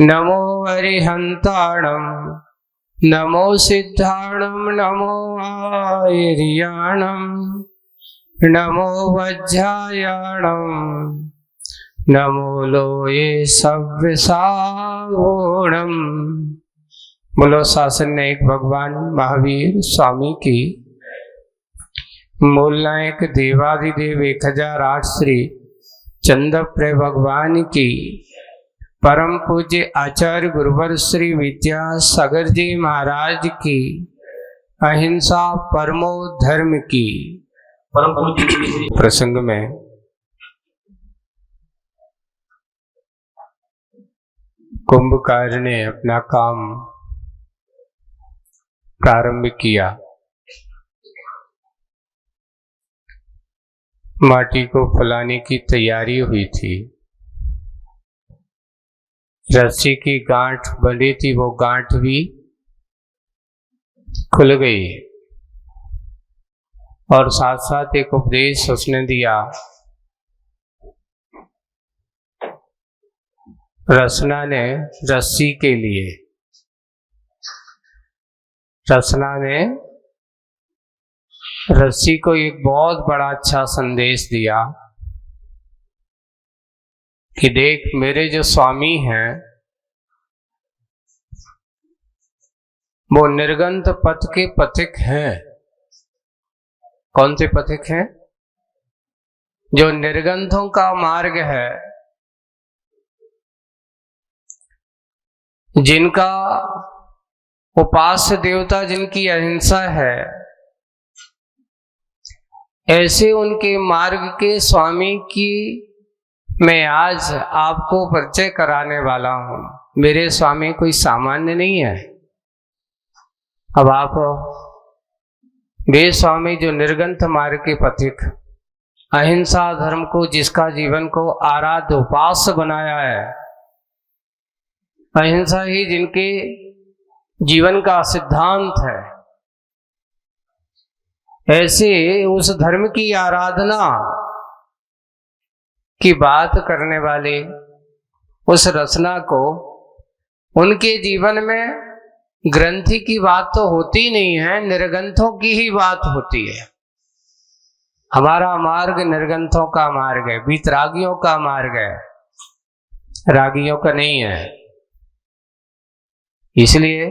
नमो अरिहंताणं नमो सिद्धाणं नमो आयर्याणं नमो वज्रायाणं नमो लोये सव्यसागुणम्। बोलो शासननायक भगवान महावीर स्वामी की, मूल नायक देवाधिदेव 1008 श्री चंद्रप्रिय भगवान की, परम पूज्य आचार्य गुरुवर श्री विद्यासागर जी महाराज की, अहिंसा परमो धर्म की। परम पूज्य प्रसंग में कुंभकार ने अपना काम प्रारंभ किया। माटी को फुलाने की तैयारी हुई थी। रस्सी की गांठ बंधी थी, वो गांठ भी खुल गई और साथ साथ एक उपदेश उसने दिया। रसना ने रस्सी के लिए, रसना ने रस्सी को एक बहुत बड़ा अच्छा संदेश दिया कि देख, मेरे जो स्वामी हैं वो निर्गंत पथ के पथिक हैं। कौन से पथिक हैं? जो निर्गंथों का मार्ग है, जिनका उपास्य देवता जिनकी अहिंसा है, ऐसे उनके मार्ग के स्वामी की मैं आज आपको परिचय कराने वाला हूं। मेरे स्वामी कोई सामान्य नहीं है। अब आप वे स्वामी जो निर्गंथ मार्ग के पथिक, अहिंसा धर्म को, जिसका जीवन को आराध्य उपास्य बनाया है, अहिंसा ही जिनके जीवन का सिद्धांत है, ऐसे उस धर्म की आराधना की बात करने वाले उस रचना को, उनके जीवन में ग्रंथि की बात तो होती नहीं है, निर्गंथों की ही बात होती है। हमारा मार्ग निर्गंथों का मार्ग है, वीतरागियों का मार्ग है, रागियों का नहीं है। इसलिए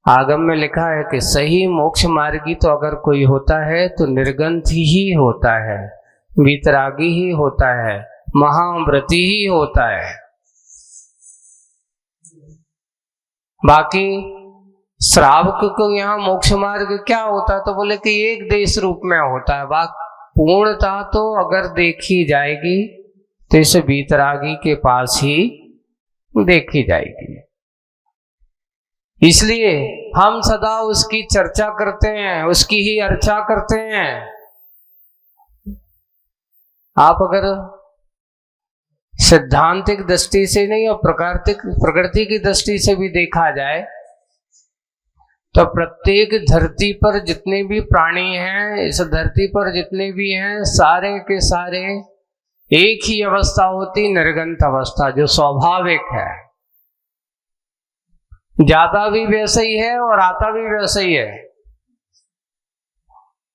आगम में लिखा है कि सही मोक्ष मार्गी तो अगर कोई होता है तो निर्गंथ ही होता है, वीतरागी ही होता है, महाव्रती ही होता है। बाकी श्रावक को यहाँ मोक्ष मार्ग क्या होता है? तो बोले कि एक देश रूप में होता है। पूर्णता तो अगर देखी जाएगी तो इस वीतरागी के पास ही देखी जाएगी। इसलिए हम सदा उसकी चर्चा करते हैं, उसकी ही अर्चा करते हैं। आप अगर सिद्धांतिक दृष्टि से नहीं और प्रकृति की दृष्टि से भी देखा जाए तो प्रत्येक धरती पर जितने भी प्राणी हैं, इस धरती पर जितने भी हैं, सारे के सारे एक ही अवस्था होती, निर्गंत अवस्था, जो स्वाभाविक है। जाता भी वैसा ही है और आता भी वैसा ही है।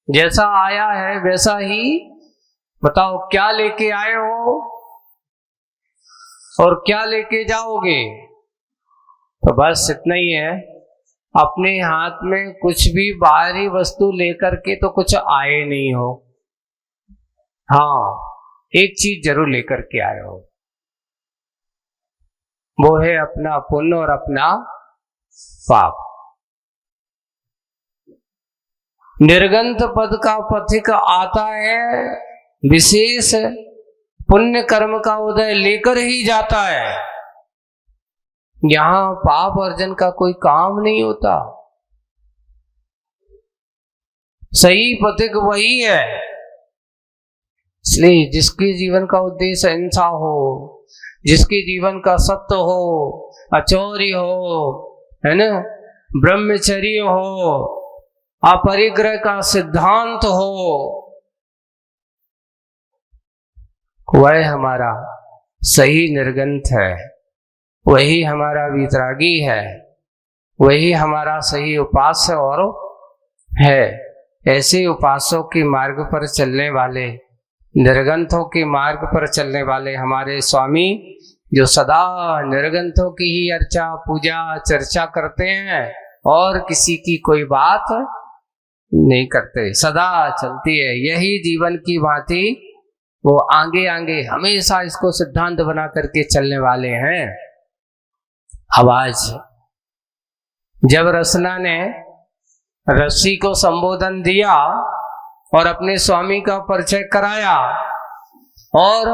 जैसा आया है वैसा ही, बताओ क्या लेके आए हो और क्या लेके जाओगे। तो बस इतना ही है। अपने हाथ में कुछ भी बाहरी वस्तु लेकर के तो कुछ आए नहीं हो। हाँ, एक चीज जरूर लेकर के आए हो, वो है अपना पुण्य और अपना पाप। निर्गंथ पद का पथिक आता है, विशेष पुण्य कर्म का उदय लेकर ही जाता है। यहां पाप अर्जन का कोई काम नहीं होता। सही पथिक वही है। इसलिए जिसके जीवन का उद्देश्य अहिंसा हो, जिसके जीवन का सत्य हो, अचौर्य हो, है ना, ब्रह्मचर्य हो, अपरिग्रह का सिद्धांत हो, वह हमारा सही निर्गंथ है। वही हमारा वितरागी है, वही हमारा सही उपास्य और है। ऐसे उपासों के मार्ग पर चलने वाले, निर्गंथों के मार्ग पर चलने वाले हमारे स्वामी, जो सदा निर्गंथों की ही अर्चा पूजा चर्चा करते हैं और किसी की कोई बात नहीं करते, सदा चलती है यही जीवन की भांति। वो आगे आगे हमेशा इसको सिद्धांत बना करके चलने वाले हैं। अब आज जब रसना ने ऋषि को संबोधन दिया और अपने स्वामी का परिचय कराया, और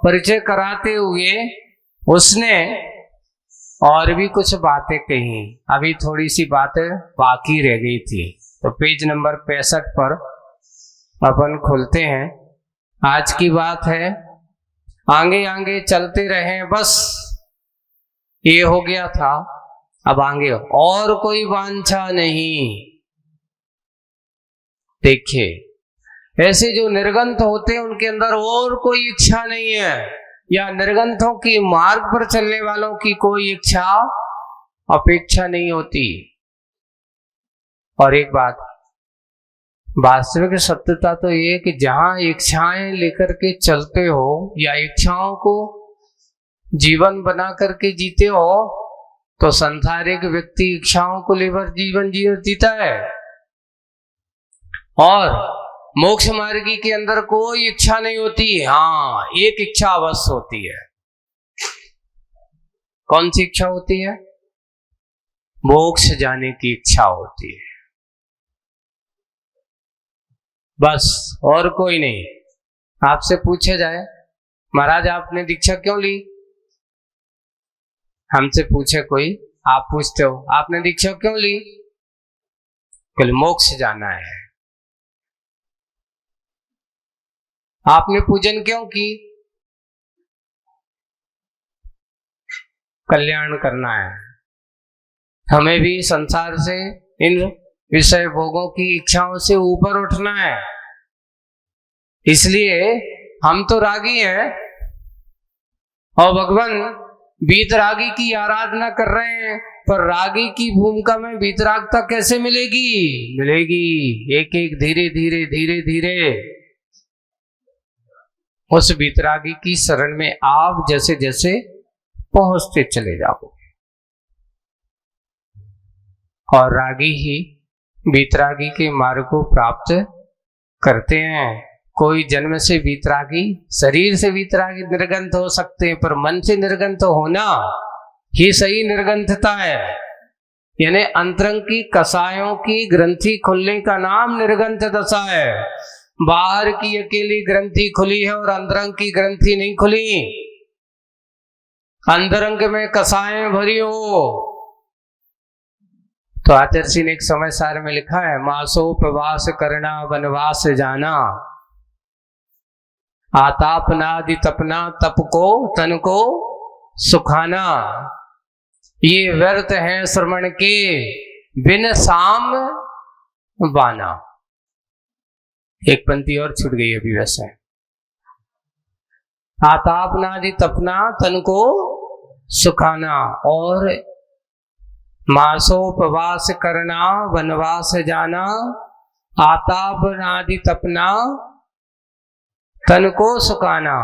परिचय कराते हुए उसने और भी कुछ बातें कही। अभी थोड़ी सी बातें बाकी रह गई थी, तो पेज नंबर 65 पर अपन खोलते हैं। आज की बात है, आगे आगे चलते रहे, बस ये हो गया था, अब आगे और कोई वांछा नहीं। देखिए, ऐसे जो निर्गंथ होते हैं उनके अंदर और कोई इच्छा नहीं है, या निर्गंथों की मार्ग पर चलने वालों की कोई इच्छा अपेक्षा नहीं होती। और एक बात, वास्तविक सत्यता तो ये कि जहां इच्छाएं लेकर के चलते हो या इच्छाओं को जीवन बना करके जीते हो, तो सांसारिक व्यक्ति इच्छाओं को लेकर जीवन जीता है, और मोक्ष मार्गी के अंदर कोई इच्छा नहीं होती। हाँ, एक इच्छा अवश्य होती है। कौन सी इच्छा होती है? मोक्ष जाने की इच्छा होती है, बस, और कोई नहीं। आपसे पूछा जाए, महाराज आपने दीक्षा क्यों ली? हमसे पूछे कोई, आप पूछते हो आपने दीक्षा क्यों ली? कल मोक्ष जाना है। आपने पूजन क्यों की? कल्याण करना है। हमें भी संसार से, इन विषय भोगों की इच्छाओं से ऊपर उठना है। इसलिए हम तो रागी हैं और भगवान वीतरागी की आराधना कर रहे हैं, पर रागी की भूमिका में वीतरागता कैसे मिलेगी? मिलेगी एक एक धीरे धीरे धीरे धीरे। उस वीतरागी की शरण में आप जैसे जैसे पहुंचते चले जाओगे, और रागी ही वीतरागी के मार्ग को प्राप्त करते हैं। कोई जन्म से वीतरागी, शरीर से वीतरागी निर्गंथ हो सकते हैं, पर मन से निर्गंथ होना ही सही निर्गंथता है। यानी अंतरंग की कसायों की ग्रंथि खुलने का नाम निर्गंथ दशा है। बाहर की अकेली ग्रंथि खुली है और अंतरंग की ग्रंथि नहीं खुली। अंतरंग में कसाएं भरी हो। तो आचार्य ने एक समय सार में लिखा है, मासोपवास करना वनवास जाना, आतापनादि तपना तप को तन को सुखाना, ये व्यर्थ है श्रवण के बिन साम बाना। एक पंक्ति और छूट गई अभी वैसे, आतापनादि तपना तन को सुखाना, और मासोपवास करना वनवास जाना, आतापनादि तपना तन को सुखाना।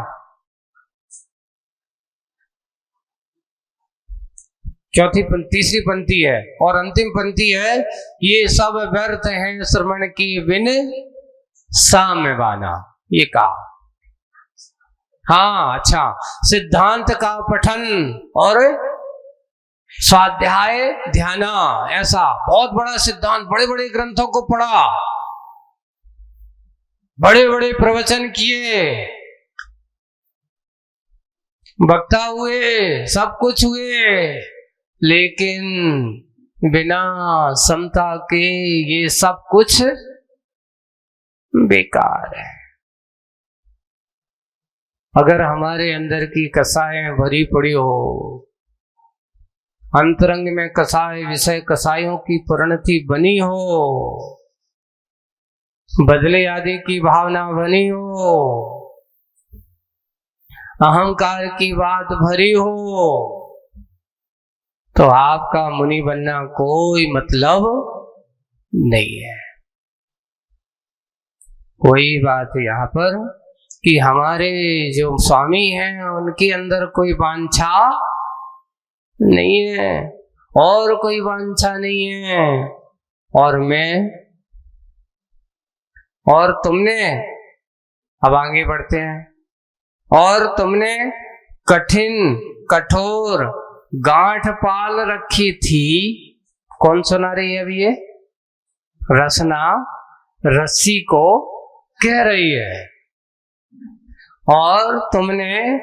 तीसरी पंक्ति है, और अंतिम पंक्ति है, ये सब व्यर्थ हैं श्रवण की बिन साम्य बाना। ये कहा। हाँ, अच्छा, सिद्धांत का पठन और स्वाध्याय ध्याना, ऐसा बहुत बड़ा सिद्धांत, बड़े बड़े ग्रंथों को पढ़ा, बड़े बड़े प्रवचन किए, वक्ता हुए, सब कुछ हुए, लेकिन बिना समता के ये सब कुछ बेकार है। अगर हमारे अंदर की कसाएं भरी पड़ी हो, अंतरंग में कसाय विषय कसायों की परिणति बनी हो, बदले आदि की भावना बनी हो, अहंकार की बात भरी हो, तो आपका मुनि बनना कोई मतलब नहीं है। कोई बात यहाँ पर कि हमारे जो स्वामी हैं उनके अंदर कोई वांछा नहीं है और कोई वांछा नहीं है, और मैं और तुमने, अब आगे बढ़ते हैं, और तुमने कठिन कठोर गांठ पाल रखी थी। कौन सुना रही है अभी? ये रसना रस्सी को कह रही है। और तुमने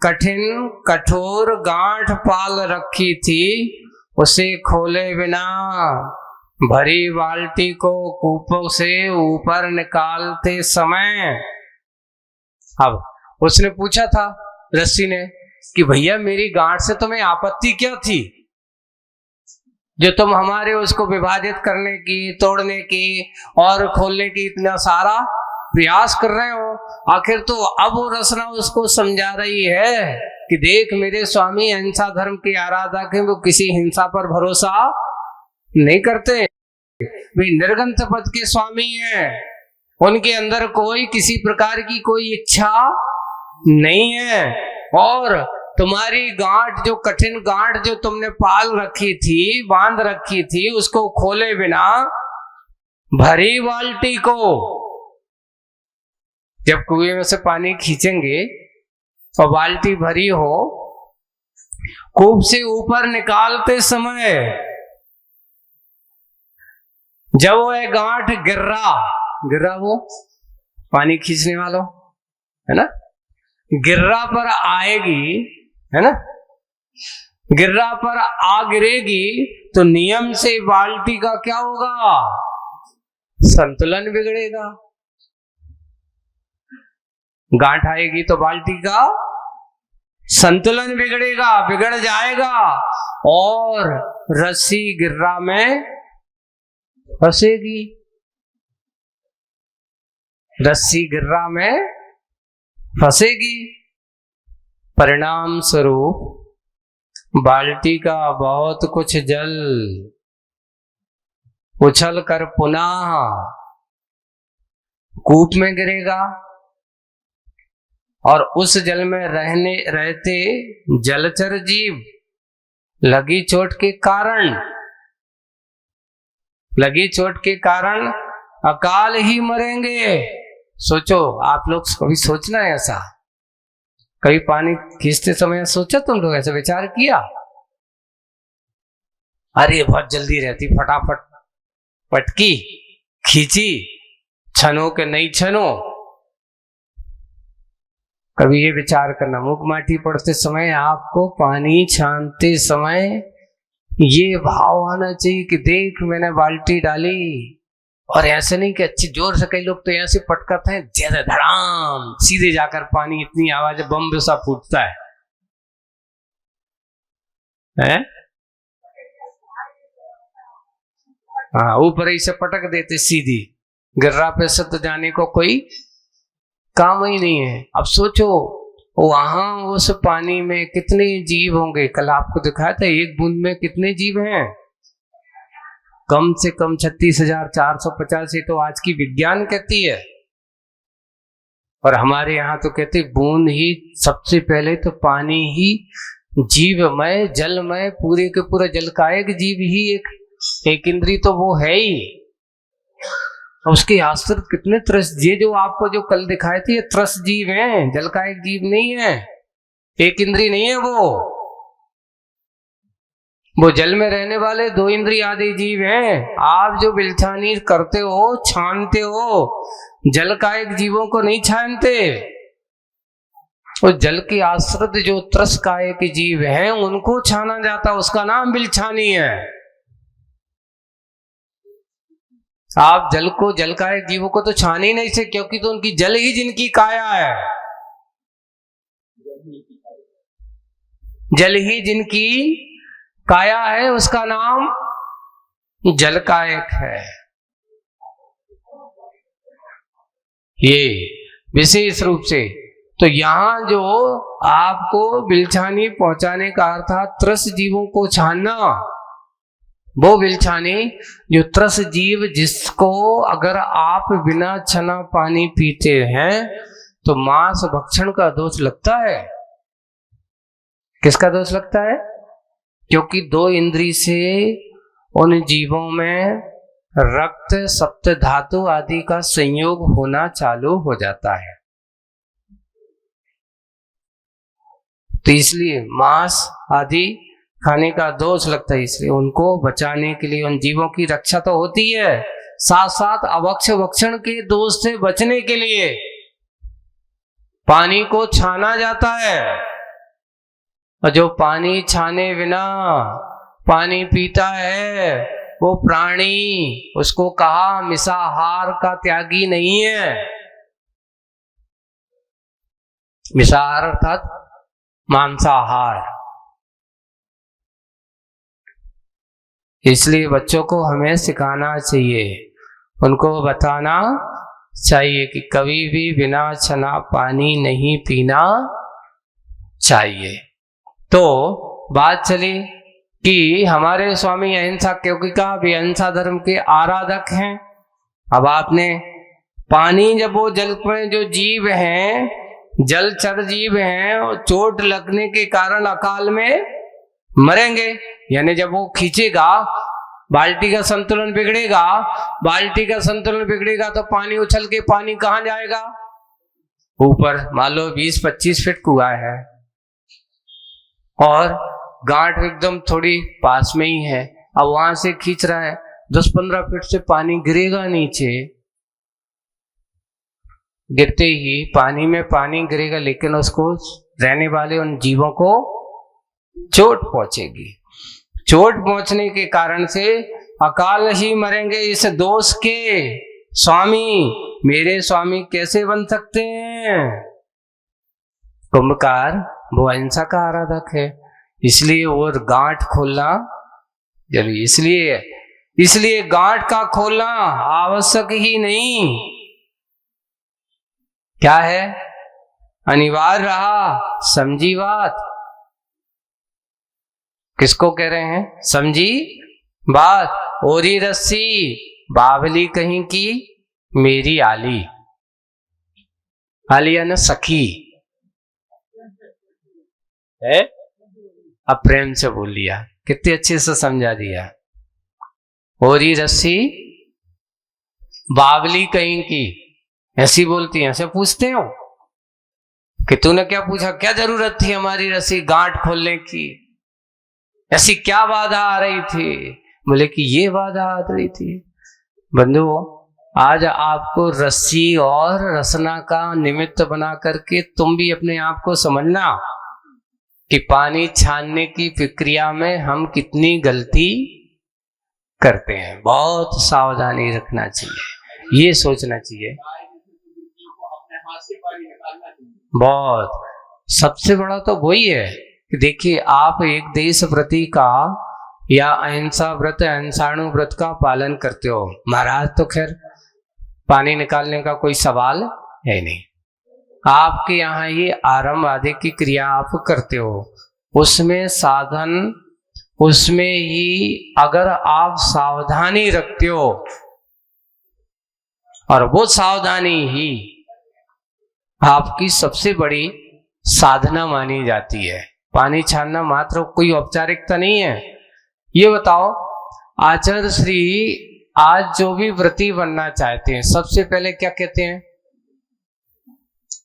कठिन कठोर गांठ पाल रखी थी, उसे खोले बिना भरी बाल्टी को कूपों से ऊपर निकालते समय। अब उसने पूछा था रस्सी ने कि भैया मेरी गांठ से तुम्हें आपत्ति क्या थी, जो तुम हमारे उसको विभाजित करने की, तोड़ने की और खोलने की इतना सारा प्रयास कर रहे हो। आखिर तो अब वो रसना उसको समझा रही है कि देख मेरे स्वामी अहिंसा धर्म के आराधक हैं, वो किसी हिंसा पर भरोसा नहीं करते, वे निर्गंथ पद के स्वामी हैं, उनके अंदर कोई किसी प्रकार की कोई इच्छा नहीं है। और तुम्हारी गांठ, जो कठिन गांठ जो तुमने पाल रखी थी, बांध रखी थी, उसको खोले बिना भरी बाल्टी को, जब कुएं में से पानी खींचेंगे और बाल्टी भरी हो, कूप से ऊपर निकालते समय जब वह गांठ गिर्रा वो पानी खींचने वालों है ना, गिर्रा पर आएगी, है ना, गिर्रा पर आ गिरेगी तो नियम से बाल्टी का क्या होगा? संतुलन बिगड़ेगा। गांठ आएगी तो बाल्टी का संतुलन बिगड़ेगा, बिगड़ जाएगा और रस्सी गिर्रा में फंसेगी। रस्सी गिर्रा में फंसेगी, परिणाम स्वरूप बाल्टी का बहुत कुछ जल उछल कर पुनः कूप में गिरेगा और उस जल में रहते जलचर जीव लगी चोट के कारण अकाल ही मरेंगे। सोचो, आप लोग कभी सोचना है ऐसा? कभी पानी खींचते समय सोचा तुम लोग? ऐसा विचार किया? अरे बहुत जल्दी रहती, फटाफट पटकी खींची, छनो के नहीं छनो। कभी ये विचार करना, मुगमाटी पढ़ते समय आपको पानी छानते समय ये भाव आना चाहिए कि देख मैंने बाल्टी डाली, और ऐसे नहीं कि अच्छी जोर से, कई लोग तो ऐसे पटकाते हैं ज्यादा धड़ाम, सीधे जाकर पानी इतनी आवाज बम सा फूटता है? हाँ, ऊपर ही से पटक देते सीधी, गिर्रा पे से तो जाने को कोई काम ही नहीं है। अब सोचो वहां उस पानी में कितने जीव होंगे। कल आपको दिखाया था एक बूंद में कितने जीव हैं, कम से कम 36,450, ये तो आज की विज्ञान कहती है। और हमारे यहाँ तो कहते बूंद ही सबसे पहले, तो पानी ही जीवमय जलमय, पूरे के पूरा जल का एक जीव ही एक इंद्री तो वो है ही। उसके आश्रित कितने त्रस, ये जो आपको जो कल दिखाए थे ये त्रस जीव हैं, जल का एक जीव नहीं है, एक इंद्री नहीं है वो जल में रहने वाले 2 इंद्रिय आदि जीव हैं। आप जो बिलछानी करते हो, छानते हो, जल का एक जीवों को नहीं छानते, वो जल के आश्रित जो त्रस काय के जीव हैं उनको छाना जाता, उसका नाम बिलछानी है। आप जल को, जल का एक जीवों को तो छान ही नहीं से, क्योंकि तो उनकी जल ही जिनकी काया है, जल ही जिनकी काया है, उसका नाम जल कायक है। ये विशेष रूप से तो यहाँ जो आपको बिलछानी पहुंचाने का अर्थ था त्रस्त जीवों को छानना। वो बिलछानी जो त्रस्त जीव जिसको अगर आप बिना छना पानी पीते हैं तो मांस भक्षण का दोष लगता है। किसका दोष लगता है? क्योंकि 2 इंद्री से उन जीवों में रक्त, सप्त धातु आदि का संयोग होना चालू हो जाता है। तो इसलिए मांस आदि खाने का दोष लगता है। इसलिए उनको बचाने के लिए, उन जीवों की रक्षा तो होती है, साथ साथ अभक्ष्य भक्षण के दोष से बचने के लिए पानी को छाना जाता है। और जो पानी छाने बिना पानी पीता है वो प्राणी, उसको कहा मिसाहार का त्यागी नहीं है। मिसाहार अर्थात मांसाहार। इसलिए बच्चों को हमें सिखाना चाहिए, उनको बताना चाहिए कि कभी भी बिना छना पानी नहीं पीना चाहिए। तो बात चली कि हमारे स्वामी अहिंसा, क्योंकि का भी अहिंसा धर्म के आराधक हैं। अब आपने पानी, जब वो जल में जो जीव हैं, जलचर जीव हैं, और चोट लगने के कारण अकाल में मरेंगे, यानी जब वो खींचेगा बाल्टी का संतुलन बिगड़ेगा, बाल्टी का संतुलन बिगड़ेगा तो पानी उछल के पानी कहाँ जाएगा? ऊपर। मान लो 20-25 फीट कुआं है और गांठ एकदम थोड़ी पास में ही है, अब वहां से खींच रहा है, 10-15 फीट से पानी गिरेगा नीचे, गिरते ही पानी में पानी गिरेगा, लेकिन उसको रहने वाले उन जीवों को चोट पहुंचेगी। चोट पहुंचने के कारण से अकाल ही मरेंगे। इस दोष के स्वामी मेरे स्वामी कैसे बन सकते हैं? कुंभकार वो अहिंसा का आराधक है, इसलिए वो गांठ खोलना जरूरी। इसलिए गांठ का खोलना आवश्यक ही नहीं, क्या है? अनिवार्य रहा। समझी बात? किसको कह रहे हैं? समझी बात? ओरी रस्सी बावली कहीं की मेरी आली। आलिया न सखी है, अब प्रेम से बोल लिया, कितने अच्छे से समझा दिया। ओरी रस्सी बावली कहीं की, ऐसी बोलती है। ऐसे पूछते हो कि तूने क्या पूछा, क्या जरूरत थी हमारी रस्सी गांठ खोलने की, ऐसी क्या बाधा आ रही थी? बोले कि ये बाधा आ रही थी। बंधुओं, आज आपको रस्सी और रसना का निमित्त बना करके तुम भी अपने आप को समझना कि पानी छानने की प्रक्रिया में हम कितनी गलती करते हैं। बहुत सावधानी रखना चाहिए, ये सोचना चाहिए। बहुत सबसे बड़ा तो वही है कि देखिए, आप एक देश व्रती का या अहिंसा व्रत, अहिंसाणु व्रत का पालन करते हो, महाराज तो खैर पानी निकालने का कोई सवाल है नहीं। आपके यहाँ ये आरंभ आदि की क्रिया आप करते हो, उसमें साधन, उसमें ही अगर आप सावधानी रखते हो, और वो सावधानी ही आपकी सबसे बड़ी साधना मानी जाती है। पानी छानना मात्र कोई औपचारिकता नहीं है। ये बताओ, आचार्य श्री आज जो भी व्रती बनना चाहते हैं, सबसे पहले क्या कहते हैं?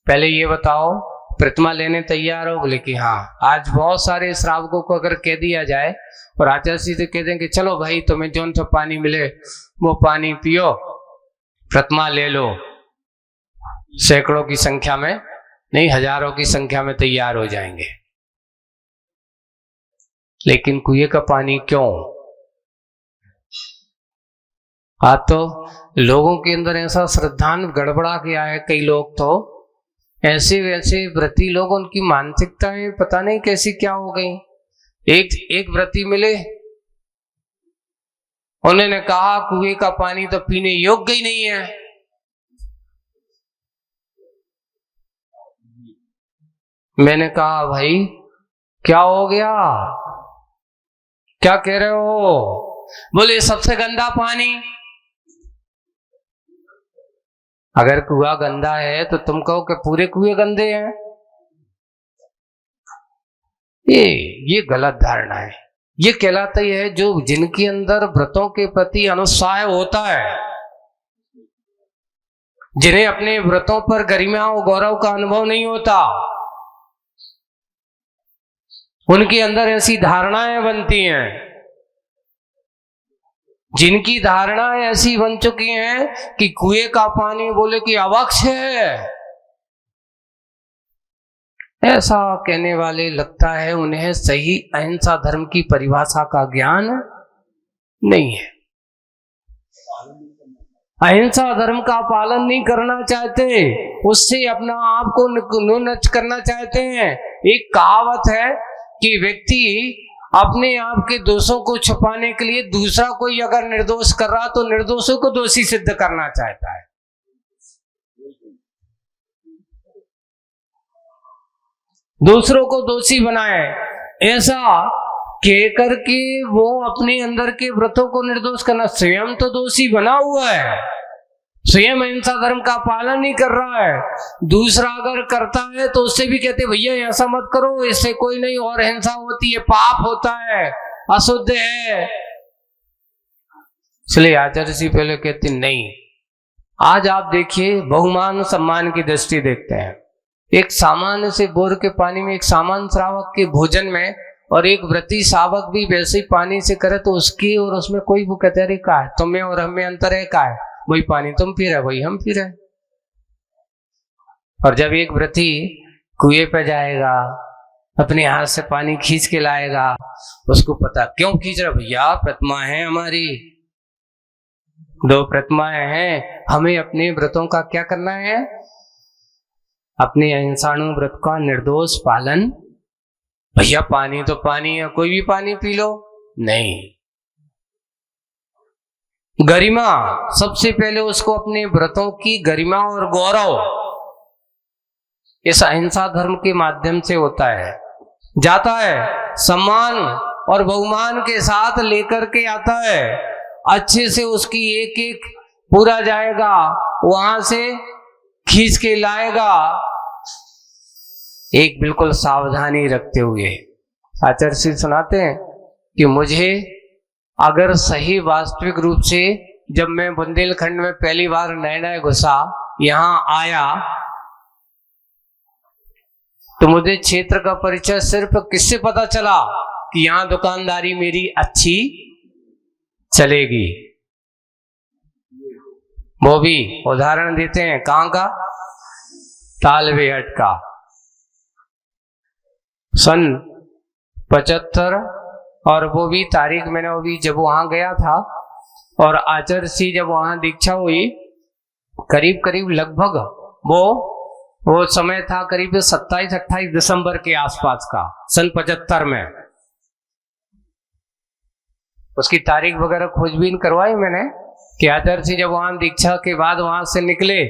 पहले ये बताओ, प्रतिमा लेने तैयार हो? बोले कि हाँ। आज बहुत सारे श्रावकों को अगर कह दिया जाए और आचार्य श्री से कह देंगे चलो भाई तुम्हें जो सा पानी मिले वो पानी पियो, प्रतिमा ले लो, सैकड़ों की संख्या में नहीं, हजारों की संख्या में तैयार हो जाएंगे। लेकिन कुएं का पानी क्यों? आज तो लोगों के अंदर ऐसा श्रद्धान गड़बड़ा गया है, कई लोग तो ऐसे वैसे व्रती लोग, उनकी मानसिकताएं पता नहीं कैसी क्या हो गई। एक व्रती मिले, उन्होंने कहा कुएं का पानी तो पीने योग्य ही नहीं है। मैंने कहा भाई क्या हो गया, क्या कह रहे हो? बोले सबसे गंदा पानी। अगर कुआं गंदा है तो तुम कहो कि पूरे कुएं गंदे हैं। ये गलत धारणा है। ये कहलाता ही है जो जिनके अंदर व्रतों के प्रति अनुत्साह होता है, जिन्हें अपने व्रतों पर गरिमा और गौरव का अनुभव नहीं होता, उनके अंदर ऐसी धारणाएं बनती हैं। जिनकी धारणाएं ऐसी बन चुकी हैं कि कुएं का पानी बोले कि अवक्ष है, ऐसा कहने वाले लगता है उन्हें सही अहिंसा धर्म की परिभाषा का ज्ञान नहीं है। अहिंसा धर्म का पालन नहीं करना चाहते, उससे अपना आप को न्यूनच करना चाहते हैं। एक कहावत है कि व्यक्ति अपने आप के दोषों को छुपाने के लिए दूसरा कोई अगर निर्दोष कर रहा तो निर्दोषों को दोषी सिद्ध करना चाहता है। दूसरों को दोषी बनाए, ऐसा कह करके वो अपने अंदर के व्रतों को निर्दोष करना। स्वयं तो दोषी बना हुआ है, स्वयं अहिंसा धर्म का पालन नहीं कर रहा है, दूसरा अगर करता है तो उससे भी कहते भैया ऐसा मत करो, इससे कोई नहीं और हिंसा होती है, पाप होता है, अशुद्ध है। इसलिए आचार्य जी पहले कहते नहीं। आज आप देखिए बहुमान सम्मान की दृष्टि देखते हैं, एक सामान्य से बोर के पानी में, एक सामान्य श्रावक के भोजन में और एक व्रती शावक भी वैसे ही पानी से करे तो उसकी और उसमें कोई वो कहते अरे का है, तुम्हें और हमें अंतर है, का है, वही पानी तुम पी रहे वही हम पी रहे। और जब एक व्रती कुएं पे जाएगा, अपने हाथ से पानी खींच के लाएगा, उसको पता क्यों खींच रहा, भैया प्रतिमा है हमारी, 2 प्रतिमाएं हैं, हमें अपने व्रतों का क्या करना है, अपने अहिंसाणु व्रत का निर्दोष पालन। भैया पानी तो पानी है, कोई भी पानी पी लो, नहीं। गरिमा सबसे पहले उसको अपने व्रतों की गरिमा और गौरव इस अहिंसा धर्म के माध्यम से होता है, जाता है, सम्मान और बहुमान के साथ लेकर के आता है, अच्छे से उसकी एक एक पूरा जाएगा, वहां से खींच के लाएगा, एक बिल्कुल सावधानी रखते हुए। आचार्य श्री सुनाते हैं कि मुझे अगर सही वास्तविक रूप से जब मैं बुंदेलखंड में पहली बार नए नए घुसा, यहां आया, तो मुझे क्षेत्र का परिचय सिर्फ किससे पता चला कि यहां दुकानदारी मेरी अच्छी चलेगी। वो भी उदाहरण देते हैं, कहां का, तालबेहट का। सन 75 और वो भी तारीख मैंने वो भी जब वहां गया था, और आचार्य सी जब वहां दीक्षा हुई, करीब करीब लगभग वो समय था करीब 27-28 दिसंबर के आसपास का, सन 75 में। उसकी तारीख वगैरह खोजबीन करवाई मैंने कि आचार्य सी जब वहां दीक्षा के बाद वहां से निकले,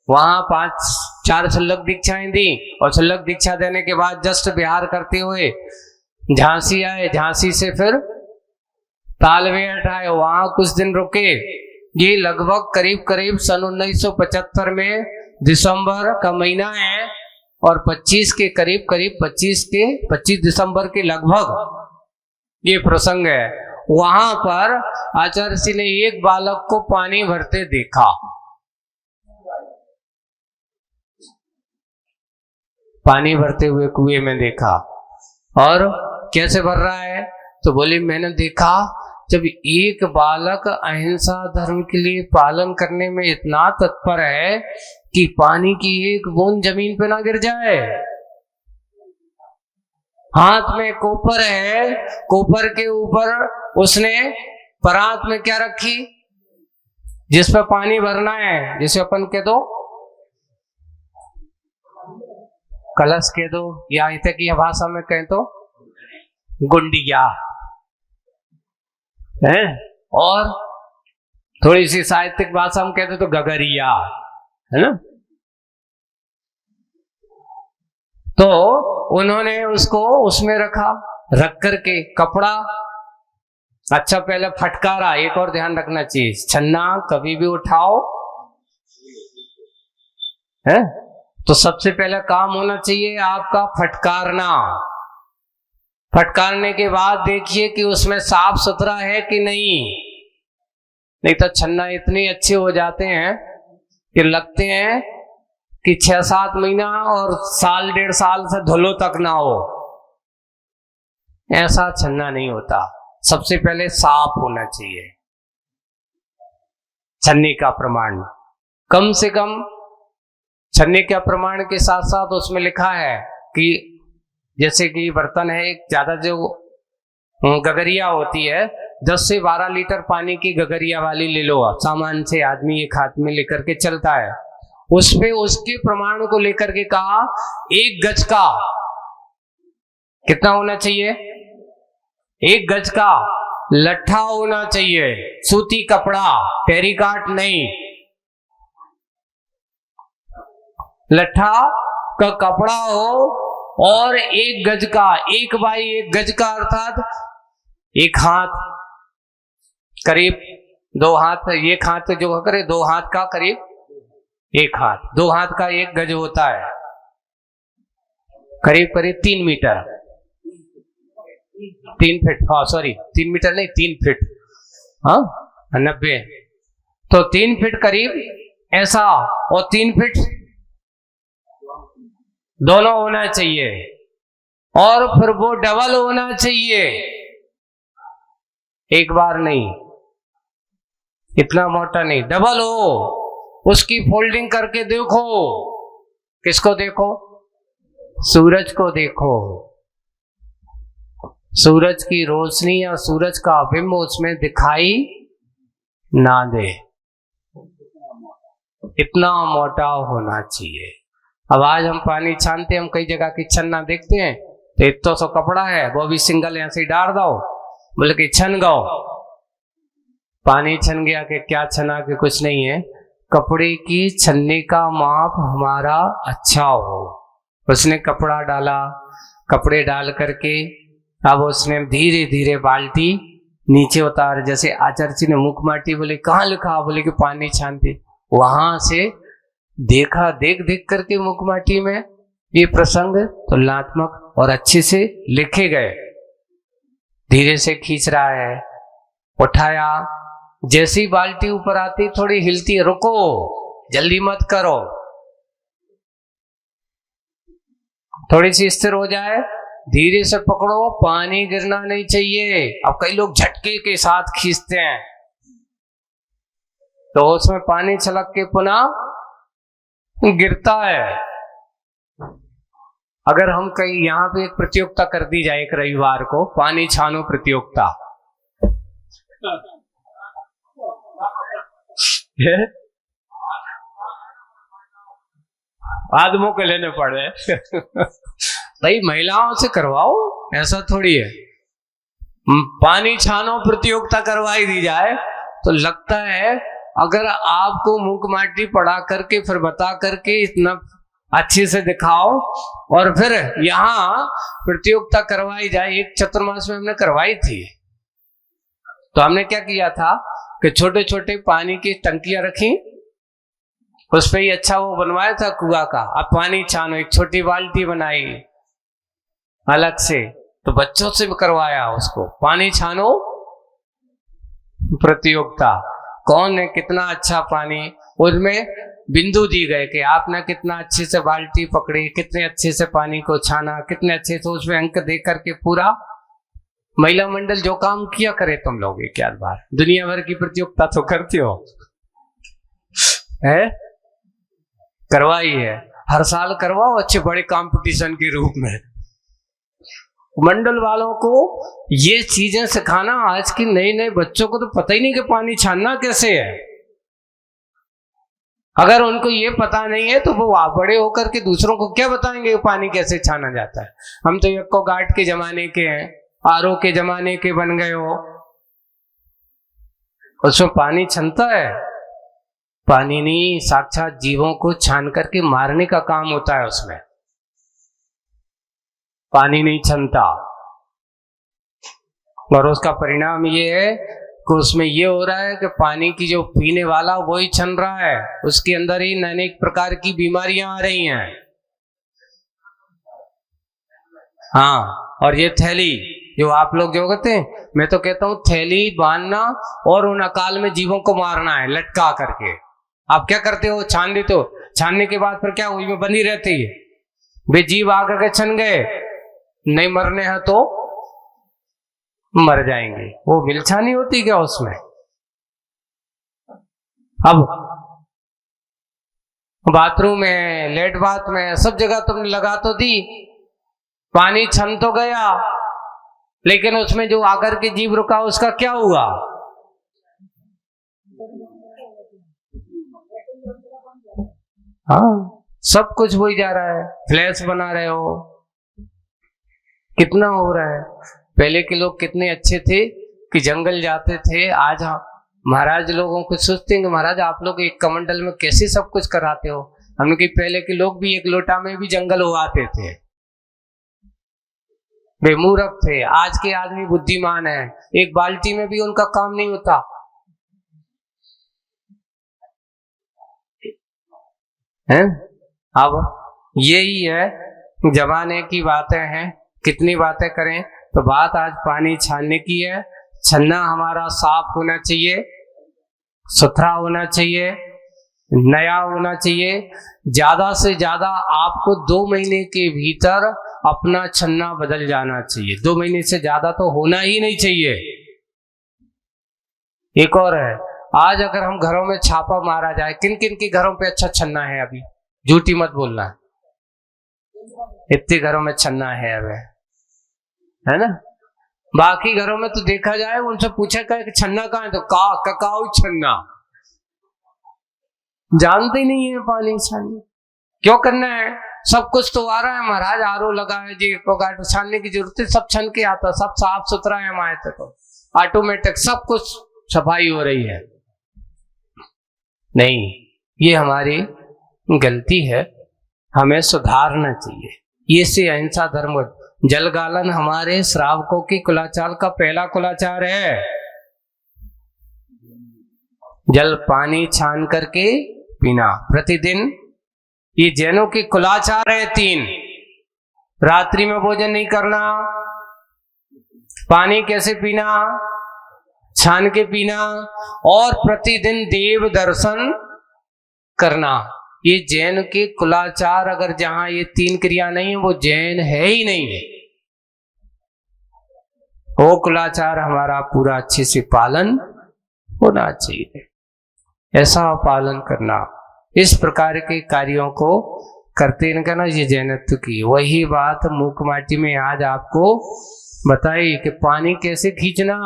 वहां 5-4 छल्लक दीक्षाएं दी, और छल्लक दीक्षा देने के बाद जस्ट बिहार करते हुए झांसी आए, झांसी से फिर तालबेहट आए, वहां कुछ दिन रुके। ये लगभग करीब करीब सन 1975 में दिसंबर का महीना है, और 25 के करीब 25 दिसंबर के लगभग ये प्रसंग है। वहां पर आचार्य जी ने एक बालक को पानी भरते देखा, पानी भरते हुए कुएं में देखा। और कैसे भर रहा है, तो बोली मैंने देखा जब एक बालक अहिंसा धर्म के लिए पालन करने में इतना तत्पर है कि पानी की एक बूंद जमीन पे ना गिर जाए। हाथ में कोपर है, कोपर के ऊपर उसने परात में क्या रखी, जिस पर पानी भरना है, जिसे अपन कह दो कलश कह दो, या इतने की भाषा में कहें तो गुंडिया है, और थोड़ी सी साहित्यिक भाषा में कहते तो गगरिया, है ना। तो उन्होंने उसको उसमें रखा, रख करके कपड़ा, अच्छा पहले फटकारा। एक और ध्यान रखना चाहिए, छन्ना कभी भी उठाओ है तो सबसे पहले काम होना चाहिए आपका फटकारना। फटकारने के बाद देखिए कि उसमें साफ सुथरा है कि नहीं तो छन्ना इतने अच्छे हो जाते हैं कि लगते हैं कि 6-7 महीना और साल 1.5 साल से धुलो तक ना हो। ऐसा छन्ना नहीं होता, सबसे पहले साफ होना चाहिए। छन्ने का प्रमाण कम से कम, छन्ने का प्रमाण के साथ साथ उसमें लिखा है कि जैसे कि बर्तन है, एक ज्यादा जो गगरिया होती है 10 से 12 लीटर पानी की गगरिया वाली ले लो, सामान से आदमी एक हाथ में लेकर के चलता है, उस पे उसके प्रमाण को लेकर के कहा 1 गज का कितना होना चाहिए, 1 गज का लट्ठा होना चाहिए, सूती कपड़ा, टेरिकाट नहीं, लट्ठा का कपड़ा हो और 1 गज का, 1 बाई 1 गज का अर्थात 1 हाथ करीब 2 हाथ, 1 हाथ जो करे 2 हाथ का करीब 1 हाथ, 2 हाथ का 1 गज होता है करीब करीब 3 मीटर, 3 फीट, हाँ सॉरी 3 मीटर नहीं 3 फीट, हाँ 90, तो 3 फीट करीब ऐसा, और 3 फीट दोनों होना चाहिए, और फिर वो डबल होना चाहिए, एक बार नहीं, इतना मोटा नहीं, डबल हो। उसकी फोल्डिंग करके देखो, किसको देखो, सूरज को देखो, सूरज की रोशनी या सूरज का बिंब उसमें दिखाई ना दे, इतना मोटा होना चाहिए। अब आज हम पानी छानते हैं, हम कई जगह की छन्ना देखते हैं तो इतना सौ कपड़ा है वो भी सिंगल ऐसे ही डाल दो, बोले कि छन गो, पानी छन गया कि क्या छना के कुछ नहीं है। कपड़े की छन्ने का माप हमारा अच्छा हो। उसने कपड़ा डाला, कपड़े डाल करके अब उसने धीरे धीरे बाल्टी नीचे उतार, जैसे आचार्य जी ने मुख माटी, बोले कहाँ लिखा, बोले कि पानी छानते, वहां से देखा, देख देख करके मुख माटी में ये प्रसंग तुलनात्मक और अच्छे से लिखे गए। धीरे से खींच रहा है, उठाया, जैसी बाल्टी ऊपर आती थोड़ी हिलती, रुको जल्दी मत करो, थोड़ी सी स्थिर हो जाए, धीरे से पकड़ो, पानी गिरना नहीं चाहिए। अब कई लोग झटके के साथ खींचते हैं तो उसमें पानी छलक के पुनः गिरता है। अगर हम कहीं यहां पे एक प्रतियोगिता कर दी जाए एक रविवार को, पानी छानो प्रतियोगिता, आदमों के लेने पड़े भाई महिलाओं से करवाओ, ऐसा थोड़ी है। पानी छानो प्रतियोगिता करवाई दी जाए तो लगता है अगर आपको मुख माटी पढ़ा करके फिर बता करके इतना अच्छे से दिखाओ और फिर यहाँ प्रतियोगिता करवाई जाए। एक चतुर्मास में हमने करवाई थी तो हमने क्या किया था कि छोटे छोटे पानी की टंकियां रखी, उस पे ही अच्छा वो बनवाया था कुआ का, अब पानी छानो, एक छोटी बाल्टी बनाई अलग से, तो बच्चों से भी करवाया उसको पानी छानो प्रतियोगिता, कौन है कितना अच्छा पानी, उसमें बिंदु दी गए कि आपने कितना अच्छे से बाल्टी पकड़ी, कितने अच्छे से पानी को छाना, कितने अच्छे से, उसमें अंक दे करके पूरा महिला मंडल जो काम किया करे। तुम लोग एक आध बार दुनिया भर की प्रतियोगिता तो करते हो, है करवाई है, हर साल करवाओ अच्छे बड़े कंपटीशन के रूप में। मंडल वालों को ये चीजें सिखाना, आज की नए नए बच्चों को तो पता ही नहीं कि पानी छानना कैसे है। अगर उनको ये पता नहीं है तो वो बड़े होकर के दूसरों को क्या बताएंगे कि पानी कैसे छाना जाता है। हम तो एक्को गार्ड के जमाने के हैं, आरओ के जमाने के बन गए हो, उसमें पानी छनता है, पानी नहीं, साक्षात जीवों को छान करके मारने का काम होता है उसमें। पानी नहीं छनता, और उसका परिणाम ये है कि उसमें ये हो रहा है कि पानी की जो पीने वाला वही छन रहा है, उसके अंदर ही अनेक प्रकार की बीमारियां आ रही हैं। हाँ, और ये थैली जो आप लोग जो कहते हैं, मैं तो कहता हूं थैली बांधना और उन अकाल में जीवों को मारना है लटका करके। आप क्या करते हो? छान देते हो, छानने के बाद फिर क्या हुई में बनी रहती है, वे जीव आकर के छन गए, नहीं मरने हैं तो मर जाएंगे। वो विलछा नहीं होती क्या उसमें? अब बाथरूम में, लेट बाथ में, सब जगह तुमने लगा तो दी, पानी छन तो गया, लेकिन उसमें जो आकर के जीव रुका उसका क्या हुआ? हाँ, सब कुछ हो ही जा रहा है। फ्लैश बना रहे हो, कितना हो रहा है। पहले के लोग कितने अच्छे थे कि जंगल जाते थे। आज महाराज लोगों को सोचते हैं कि महाराज आप लोग एक कमंडल में कैसे सब कुछ कराते हो। हमने कि पहले के लोग भी एक लोटा में भी जंगल उगाते थे, वे मूर्ख थे। आज के आदमी बुद्धिमान है, एक बाल्टी में भी उनका काम नहीं होता है। अब यही है, जमाने की बातें हैं, कितनी बातें करें। तो बात आज पानी छानने की है। छन्ना हमारा साफ होना चाहिए, सुथरा होना चाहिए, नया होना चाहिए। ज्यादा से ज्यादा आपको 2 महीने के भीतर अपना छन्ना बदल जाना चाहिए। 2 महीने से ज्यादा तो होना ही नहीं चाहिए। एक और है, आज अगर हम घरों में छापा मारा जाए, किन किन के घरों पे अच्छा छन्ना है? अभी झूठी मत बोलना, इतने घरों में छन्ना है अब, है ना। बाकी घरों में तो देखा जाए, उनसे पूछा कि छन्ना कहाँ है, तो ककाऊ छन्ना, जानते ही नहीं है पानी छानने क्यों करना है। सब कुछ तो आ रहा है महाराज, आरओ लगा है जी, तो छानने की जरूरत है, सब छन के आता, सब साफ सुथरा है हमारे तक, तो ऑटोमेटिक सब कुछ सफाई हो रही है। नहीं, ये हमारी गलती है, हमें सुधारना चाहिए। ये से अहिंसा धर्म। जल गालन हमारे श्रावकों की कुलाचार का पहला कुलाचार है। जल पानी छान करके पीना प्रतिदिन, ये जैनों की कुलाचार है 3। रात्रि में भोजन नहीं करना, पानी कैसे पीना, छान के पीना, और प्रतिदिन देव दर्शन करना। ये जैन के कुलाचार, अगर जहां ये 3 क्रिया नहीं है वो जैन है ही नहीं है। वो कुलाचार हमारा पूरा अच्छे से पालन होना चाहिए, ऐसा पालन करना। इस प्रकार के कार्यों को करते न करना, ये जैनत्व की। वही बात मूक माटी में आज आपको बताई कि पानी कैसे खींचना।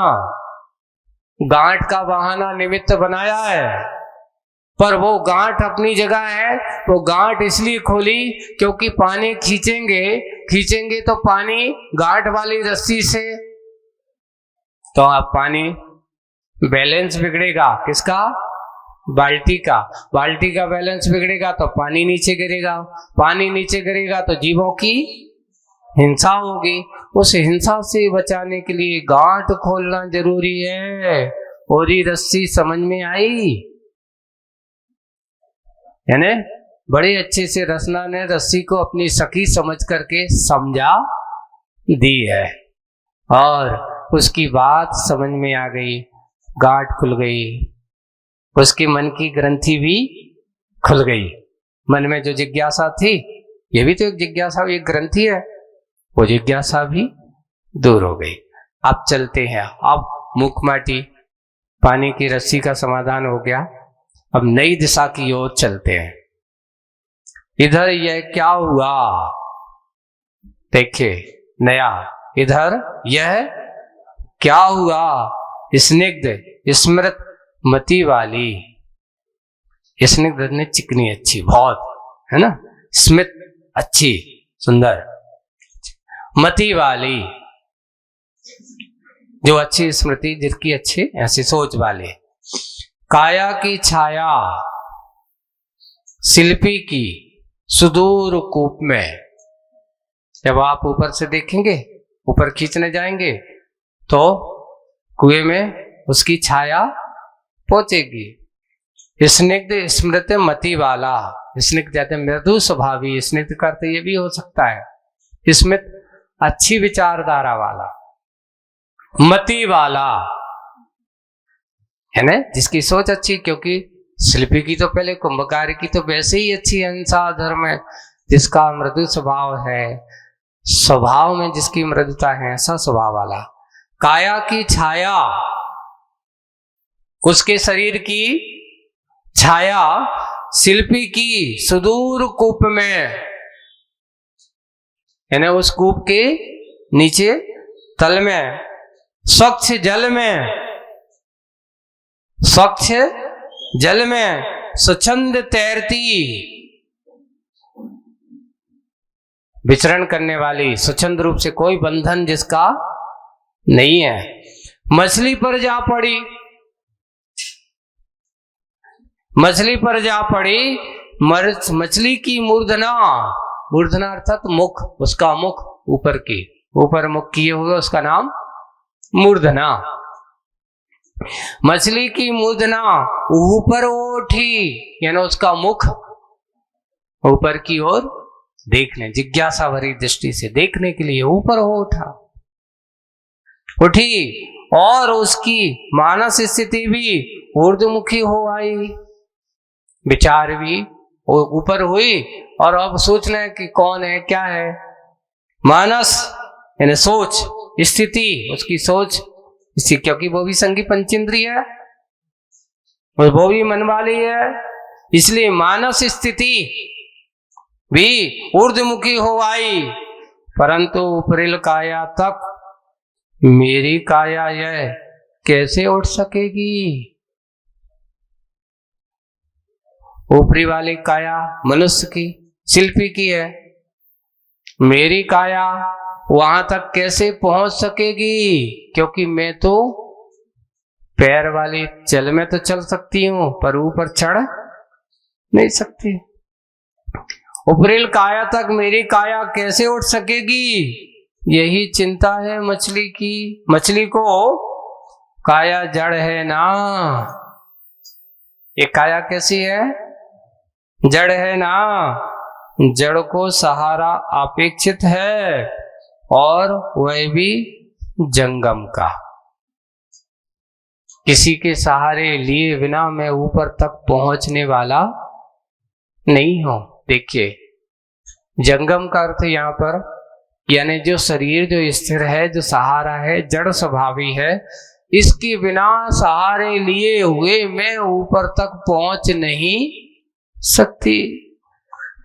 गांठ का बहाना निमित्त बनाया है, पर वो गांठ अपनी जगह है। वो गांठ इसलिए खोली क्योंकि पानी खींचेंगे तो पानी गांठ वाली रस्सी से, तो अब पानी बैलेंस बिगड़ेगा। किसका? बाल्टी का बैलेंस बिगड़ेगा तो पानी नीचे गिरेगा, पानी नीचे गिरेगा तो जीवों की हिंसा होगी। उस हिंसा से बचाने के लिए गांठ खोलना जरूरी है। और ये रस्सी समझ में आई है ना? बड़े अच्छे से रसना ने रस्सी को अपनी सखी समझ करके समझा दी है, और उसकी बात समझ में आ गई, गांठ खुल गई, उसके मन की ग्रंथि भी खुल गई। मन में जो जिज्ञासा थी, ये भी तो एक जिज्ञासा, एक ग्रंथि है, वो जिज्ञासा भी दूर हो गई। अब चलते हैं, अब मुखमाटी पानी की रस्सी का समाधान हो गया। अब नई दिशा की ओर चलते हैं। इधर यह क्या हुआ, देखिए नया, इधर यह क्या हुआ, स्निग्ध स्मृत मति वाली। स्निग्ध ने चिकनी अच्छी बहुत, है ना, स्मित अच्छी सुंदर, मति वाली जो अच्छी स्मृति, जिसकी अच्छी ऐसी सोच वाले। काया की छाया शिल्पी की सुदूर कूप में, जब आप ऊपर से देखेंगे, ऊपर खींचने जाएंगे तो कुएं में उसकी छाया पहुंचेगी। स्निग्ध स्मृति मति वाला, स्निग्ध कहते हैं मृदु स्वभावी, स्निग्ध करते ये भी हो सकता है स्मित अच्छी विचारधारा वाला, मति वाला है ना, जिसकी सोच अच्छी। क्योंकि शिल्पी की तो पहले, कुंभकार की तो वैसे ही अच्छी अहिंसा धर्म है, जिसका मृदु स्वभाव है, स्वभाव में जिसकी मृदुता है, ऐसा स्वभाव वाला। काया की छाया, उसके शरीर की छाया शिल्पी की सुदूर कूप में, यानी उस कूप के नीचे तल में, स्वच्छ जल में, स्वच्छ जल में स्वच्छंद तैरती, विचरण करने वाली, स्वच्छंद रूप से, कोई बंधन जिसका नहीं है। मछली पर जा पड़ी, मछली पर जा पड़ी, मछली की मूर्धना, मूर्धना अर्थात मुख, उसका मुख ऊपर की, ऊपर मुख किए हुए उसका नाम मूर्धना। मछली की मूर्धना ऊपर उठी, यानी उसका मुख ऊपर की ओर देखने, जिज्ञासा भरी दृष्टि से देखने के लिए ऊपर हो उठी, और उसकी मानस स्थिति भी ऊर्ध्वमुखी हो आई, विचार भी ऊपर हुई, और अब सोचना है कि कौन है क्या है। मानस यानी सोच, स्थिति, उसकी सोच, क्योंकि वो भी संगी पंचेंद्रिय है, वो भी मन वाली है, इसलिए मानस स्थिति भी ऊर्ध्वमुखी हो आई। परंतु उपरिल काया तक मेरी काया यह कैसे उठ सकेगी? ऊपरी वाली काया मनुष्य की, शिल्पी की है, मेरी काया वहां तक कैसे पहुंच सकेगी? क्योंकि मैं तो पैर वाली, जल में तो चल सकती हूं पर ऊपर चढ़ नहीं सकती। उपरिल काया तक मेरी काया कैसे उठ सकेगी? यही चिंता है मछली की। मछली को काया जड़ है ना, ये काया कैसी है? जड़ है ना। जड़ को सहारा अपेक्षित है, और वह भी जंगम का। किसी के सहारे लिए बिना मैं ऊपर तक पहुंचने वाला नहीं हूं। देखिए, जंगम का अर्थ यहाँ पर, यानी जो शरीर जो स्थिर है, जो सहारा है, जड़ स्वभावी है, इसके बिना सहारे लिए हुए मैं ऊपर तक पहुंच नहीं सकती,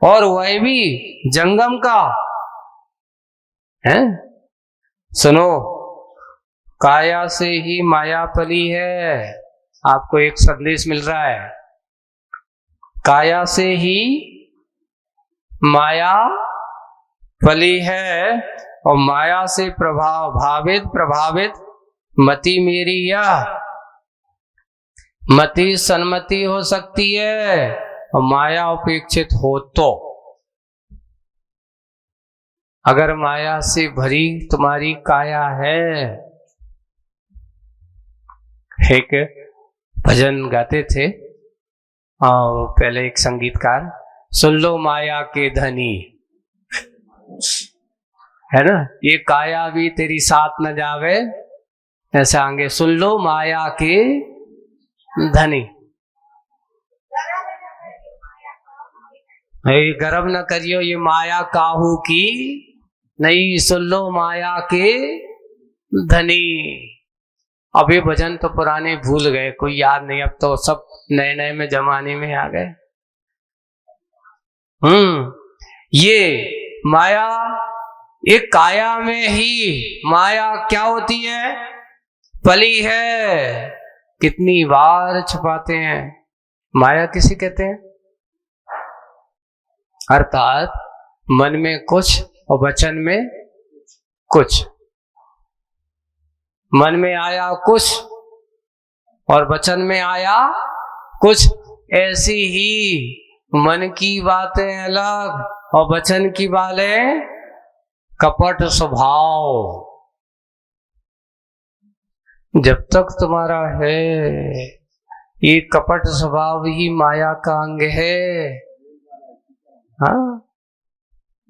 और वह भी जंगम का है। सुनो, काया से ही माया पली है। आपको एक संदेश मिल रहा है, काया से ही माया फली है, और माया से प्रभावित मति मेरी यह मति सन्मति हो सकती है, और माया उपेक्षित हो तो। अगर माया से भरी तुम्हारी काया है, एक भजन गाते थे और पहले एक संगीतकार, सुन लो माया के धनी, है ना, ये काया भी तेरी साथ न जावे, ऐसा आगे, सुन लो माया के धनी, गर्व न करियो ये माया काहू की नहीं, सुन लो माया के धनी। अब ये भजन तो पुराने भूल गए, कोई याद नहीं, अब तो सब नए नए में जमाने में आ गए। ये माया, एक काया में ही माया क्या होती है? पली है। कितनी बार छुपाते हैं। माया किसे कहते हैं? अर्थात मन में कुछ और वचन में कुछ, मन में आया कुछ और वचन में आया कुछ। ऐसी ही मन की बातें अलग और वचन की बातें कपट स्वभाव जब तक तुम्हारा है, ये कपट स्वभाव ही माया का अंग है। हाँ,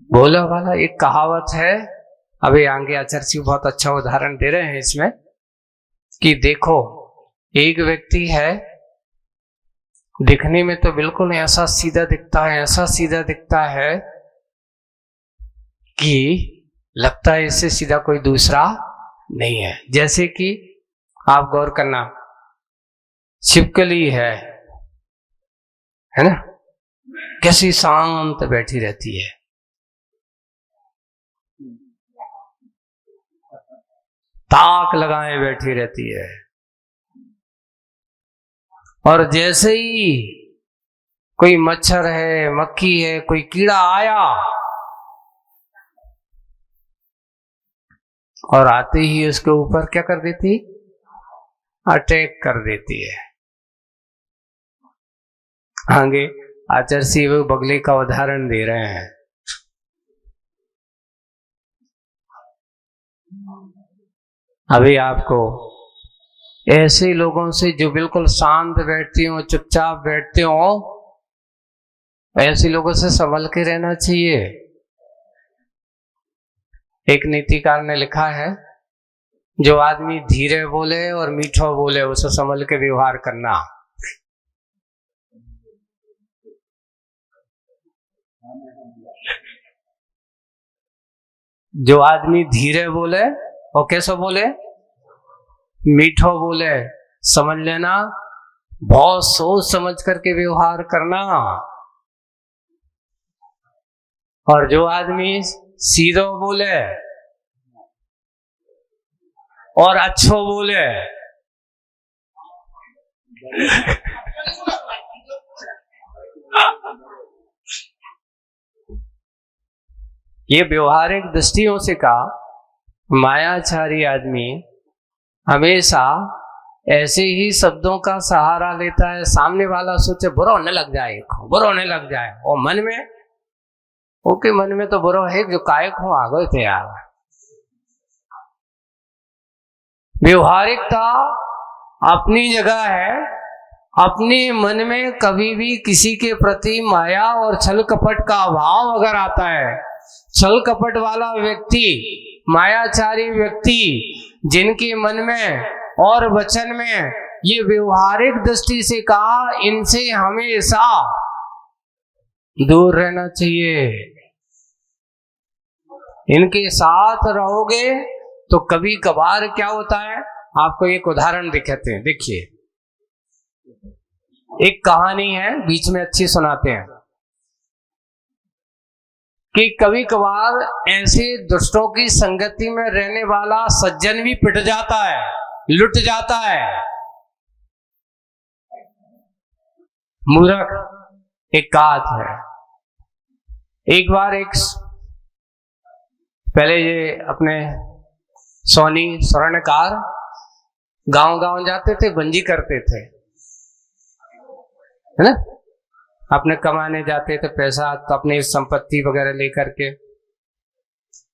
भोला वाला एक कहावत है, अभी आगे आचार्य जी बहुत अच्छा उदाहरण दे रहे हैं इसमें, कि देखो एक व्यक्ति है, दिखने में तो बिल्कुल ऐसा सीधा दिखता है, ऐसा सीधा दिखता है कि लगता है इससे सीधा कोई दूसरा नहीं है। जैसे कि आप गौर करना, छिपकली है ना, कैसी शांत बैठी रहती है, ताक लगाए बैठी रहती है, और जैसे ही कोई मच्छर है, मक्खी है, कोई कीड़ा आया और आते ही उसके ऊपर क्या कर देती, अटैक कर देती है। आगे आचार्य जी वो बगले का उदाहरण दे रहे हैं। अभी आपको ऐसे लोगों से जो बिल्कुल शांत बैठती हो, चुपचाप बैठते हो, ऐसे लोगों से संभल के रहना चाहिए। एक नीतिकार ने लिखा है, जो आदमी धीरे बोले और मीठो बोले उसे संभल के व्यवहार करना। जो आदमी धीरे बोले और कैसे बोले, मीठो बोले, समझ लेना, बहुत सोच समझ करके व्यवहार करना। और जो आदमी सीधो बोले और अच्छो बोले ये व्यवहारिक दृष्टियों से कहा, मायाचारी आदमी हमेशा ऐसे ही शब्दों का सहारा लेता है, सामने वाला सोचे बुरा होने लग जाए, बुरा होने लग जाए, और मन में ओके, मन में तो बुरा है, जो कायक हो आ गए थे यार। व्यवहारिकता अपनी जगह है, अपने मन में कभी भी किसी के प्रति माया और छल कपट का अभाव अगर आता है, छल कपट वाला व्यक्ति, मायाचारी व्यक्ति, जिनके मन में और वचन में ये व्यवहारिक दृष्टि से कहा, इनसे हमेशा दूर रहना चाहिए। इनके साथ रहोगे तो कभी कभार क्या होता है, आपको एक उदाहरण दिखाते हैं। देखिए, एक कहानी है, बीच में अच्छी सुनाते हैं, कि कभी कभार ऐसे दुष्टों की संगति में रहने वाला सज्जन भी पिट जाता है, लुट जाता है। मूर्ख एक बात है, एक बार पहले ये अपने सोनी स्वर्णकार गांव गांव जाते थे, गंजी करते थे, है ना, अपने कमाने जाते थे पैसा, तो अपनी संपत्ति वगैरह लेकर के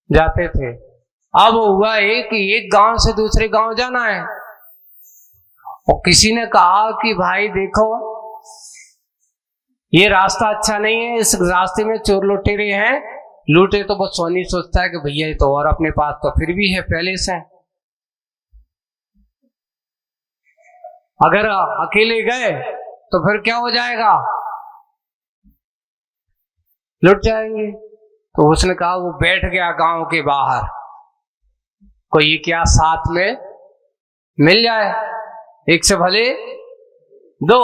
जाते थे। अब हुआ एक गांव से दूसरे गांव जाना है, और किसी ने कहा कि भाई देखो ये रास्ता अच्छा नहीं है, इस रास्ते में चोर लुटेरे हैं, लूटे। तो बस सोनी सोचता है कि भैया ये तो और अपने पास तो फिर भी है पहले से, अगर अकेले गए तो फिर क्या हो जाएगा, लुट जाएंगे। तो उसने कहा, वो बैठ गया गांव के बाहर, कोई क्या साथ में मिल जाए, एक से भले दो।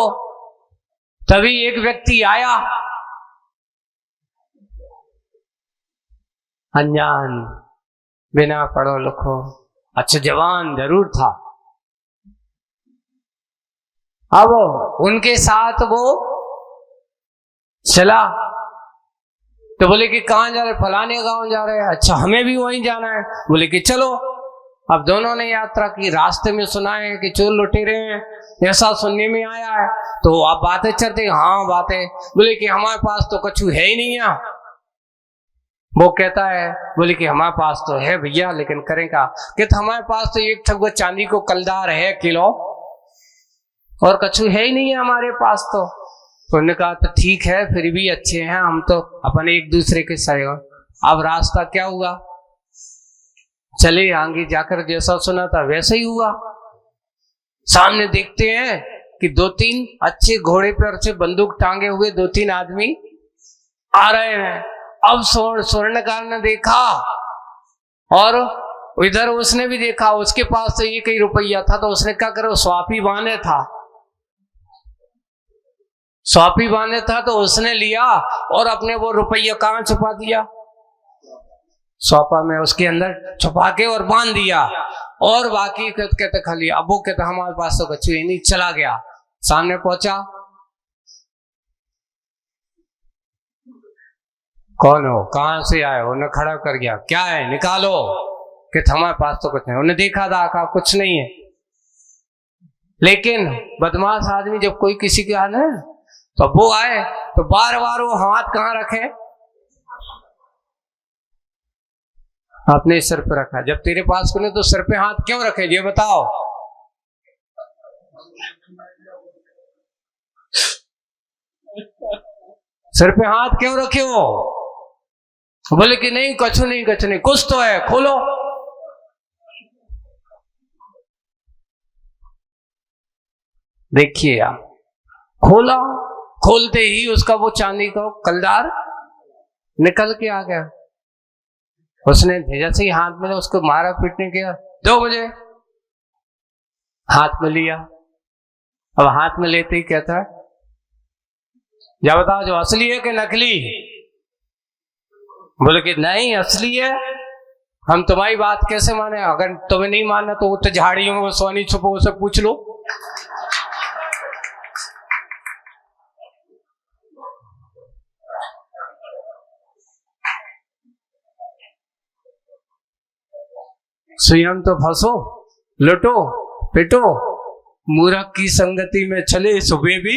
तभी एक व्यक्ति आया, अनजान, बिना पढ़ो लिखो, अच्छा जवान जरूर था। अब उनके साथ वो चला, तो बोले कि कहाँ जा रहे, फलाने गांव जा रहे हैं। अच्छा हमें भी वहीं जाना है, बोले कि चलो। अब दोनों ने यात्रा की, रास्ते में सुना है कि चोर लुटेरे हैं, ऐसा सुनने में आया है, तो आप बातें चलते, हाँ बातें, बोले कि हमारे पास तो कछु है ही नहीं यहाँ, वो कहता है, बोले कि हमारे पास तो है भैया, लेकिन करेगा कहता हमारे पास तो एक ठग चांदी को कलदार है किलो, और कछु है ही नहीं है हमारे पास। तो उन्होंने कहा तो ठीक है, फिर भी अच्छे हैं हम तो, अपन एक दूसरे के सहयोग। अब रास्ता क्या हुआ, चले आगे जाकर जैसा सुना था वैसा ही हुआ। सामने देखते हैं कि 2-3 अच्छे घोड़े पर से बंदूक टांगे हुए 2-3 आदमी आ रहे हैं। अब स्वर्णकार ने देखा और इधर उसने भी देखा, उसके पास तो 1 रुपया था, तो उसने क्या करो, स्वापी बांधे था, स्वापी बांधे था, तो उसने लिया और अपने वो रुपया कहां छुपा दिया, स्वापा में उसके अंदर छुपा के और बांध दिया। और बाकी कहते खाली, अब वो कहते हमारे पास तो बच्चे ही नहीं, चला गया। सामने पहुंचा, कौन हो, कहां से आए हो, उन्हें खड़ा कर गया, क्या है निकालो, कि हमारे पास तो कुछ नहीं। उन्हें देखा था, कहा कुछ नहीं है। लेकिन बदमाश आदमी जब कोई किसी के आने तो वो आए तो बार बार वो हाथ कहां रखे, अपने सिर पे रखा। जब तेरे पास को नहीं तो सिर पे हाथ क्यों रखे, ये बताओ। सिर पे हाथ क्यों रखे हो, बोले कि नहीं कछु नहीं, कुछ नहीं, कुछ तो है, खोलो। देखिए आप, खोला, खोलते ही उसका वो चांदी का कलदार निकल के आ गया। उसने जैसे ही हाथ में उसको मारा पीटने के, दो मुझे, हाथ में लिया। अब हाथ में लेते ही कहता है, जा बताओ जो असली है कि नकली। बोले कि नहीं असली है, हम तुम्हारी बात कैसे माने, अगर तुम्हें नहीं मानना तो वो तो झाड़ियों में वो सोनी छुपो, उसे पूछ लो। स्वयं तो फंसो, लुटो, पिटो, मूर्ख की संगति में चले सुबह भी।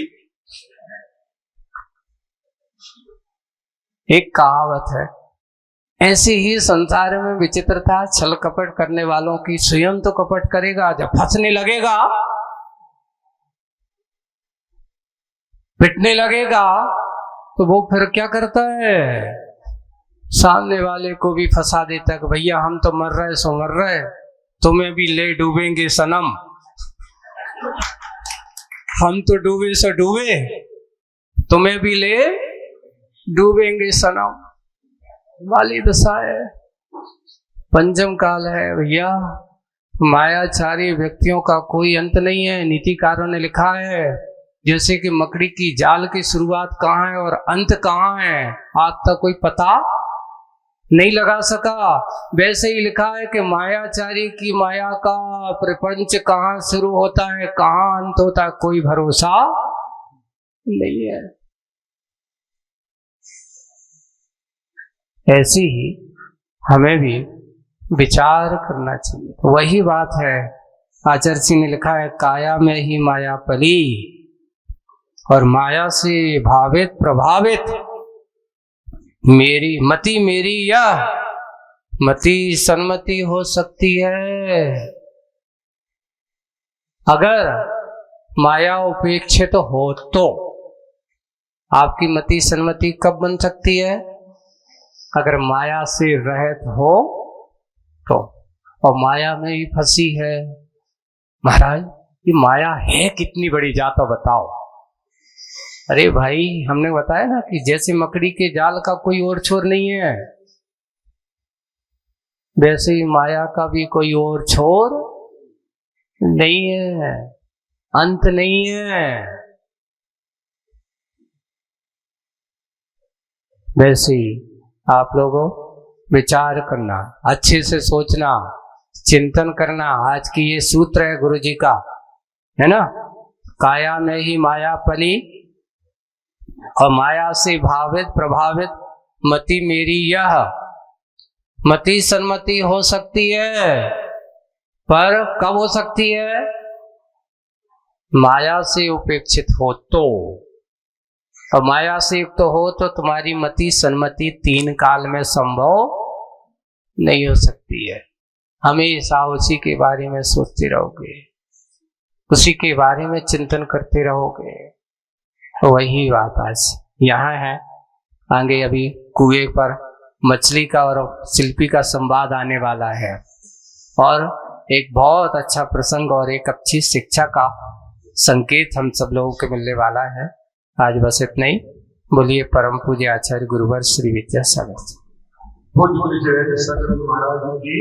एक कहावत है, ऐसे ही संसार में विचित्रता छल कपट करने वालों की। स्वयं तो कपट करेगा, जब फंसने लगेगा, पिटने लगेगा, तो वो फिर क्या करता है, सामने वाले को भी फंसा देता है कि भैया हम तो मर रहे सो मर रहे, तुम्हें भी ले डूबेंगे सनम, हम तो डूबे सो डूबे, तुम्हें भी ले डूबेंगे सनम वाली दशा है। पंचम काल है भैया, मायाचारी व्यक्तियों का कोई अंत नहीं है। नीतिकारों ने लिखा है, जैसे कि मकड़ी की जाल की शुरुआत कहाँ है और अंत कहाँ है, आज तक कोई पता नहीं लगा सका। वैसे ही लिखा है कि मायाचारी की माया का प्रपंच कहाँ शुरू होता है, कहाँ अंत होता है, कोई भरोसा नहीं है। ऐसी ही हमें भी विचार करना चाहिए। तो वही बात है, आचार्य जी ने लिखा है, काया में ही माया पली और माया से भावित प्रभावित, मेरी मति मेरी या मति सन्मति हो सकती है। अगर माया उपेक्षित हो तो आपकी मति सन्मति कब बन सकती है, अगर माया से रहित हो तो। और माया में ही फंसी है। महाराज ये माया है कितनी बड़ी जाता बताओ। अरे भाई हमने बताया ना कि जैसे मकड़ी के जाल का कोई और छोर नहीं है, वैसे ही माया का भी कोई और छोर नहीं है, अंत नहीं है। वैसे ही आप लोगों विचार करना, अच्छे से सोचना, चिंतन करना। आज की ये सूत्र है गुरु जी का, है ना, काया में ही माया पली और माया से भावित प्रभावित, मति मेरी यह मति सन्मति हो सकती है, पर कब हो सकती है, माया से उपेक्षित हो तो। और माया से युक्त हो तो तुम्हारी मति सन्मति 3 काल में संभव नहीं हो सकती है। हमेशा उसी के बारे में सोचते रहोगे, उसी के बारे में चिंतन करते रहोगे। वही बात आज यहाँ है। आगे अभी कुएं पर मछली का और शिल्पी का संवाद आने वाला है और एक बहुत अच्छा प्रसंग और एक अच्छी शिक्षा का संकेत हम सब लोगों को मिलने वाला है। आज बस इतना ही। बोलिए परम पूज्य आचार्य गुरुवर श्री विद्यासागर महाराज की